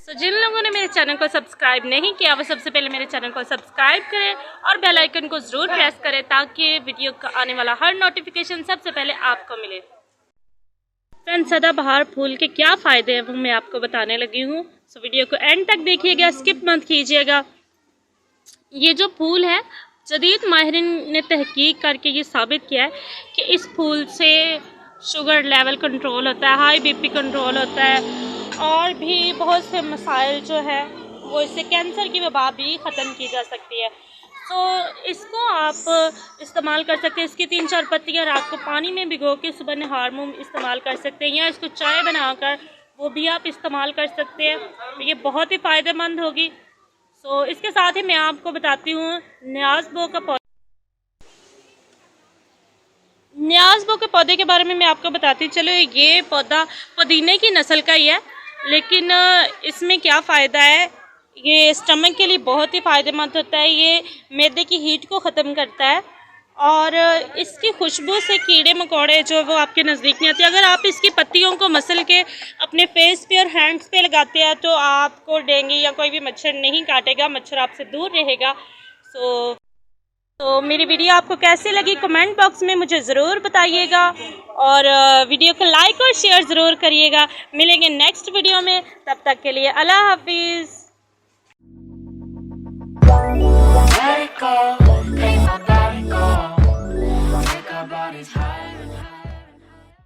जिन लोगों ने मेरे चैनल को सब्सक्राइब नहीं किया वो सबसे पहले मेरे चैनल को सब्सक्राइब करें और बेल आइकन को ज़रूर प्रेस करें ताकि वीडियो का आने वाला हर नोटिफिकेशन सबसे पहले आपको मिले। फ्रेंड्स, सदाबहार फूल के क्या फ़ायदे हैं वो मैं आपको बताने लगी हूँ। सो वीडियो को एंड तक देखिएगा, स्किप मत कीजिएगा। ये जो फूल है, जदीद माहिरीन ने तहकीक करके ये साबित किया है कि इस फूल से शुगर लेवल कंट्रोल होता है, हाई बीपी कंट्रोल होता है और भी बहुत से मसाइल जो है वो इससे कैंसर की वबा भी ख़त्म की जा सकती है। तो इसको आप इस्तेमाल कर सकते हैं। इसकी 3-4 पत्तियाँ रात को पानी में भिगो के सुबह नहार मुँह इस्तेमाल कर सकते हैं या इसको चाय बनाकर वो भी आप इस्तेमाल कर सकते हैं। तो ये बहुत ही फ़ायदेमंद होगी। सो इसके साथ ही मैं आपको बताती हूँ न्याज़बो के पौधे के बारे में मैं आपको बताती हूँ। चलो, ये पौधा पुदीने की नस्ल का ही है, लेकिन इसमें क्या फ़ायदा है, ये स्टमक के लिए बहुत ही फ़ायदेमंद होता है। ये मैदे की हीट को ख़त्म करता है और इसकी खुशबू से कीड़े मकोड़े जो वो आपके नज़दीक नहीं आते। अगर आप इसकी पत्तियों को मसल के अपने फेस पे और हैंड्स पे लगाते हैं तो आपको डेंगू या कोई भी मच्छर नहीं काटेगा, मच्छर आपसे दूर रहेगा। तो मेरी वीडियो आपको कैसी लगी कमेंट बॉक्स में मुझे ज़रूर बताइएगा और वीडियो को लाइक और शेयर ज़रूर करिएगा। मिलेंगे नेक्स्ट वीडियो में, तब तक के लिए अल्लाह हाफिज़।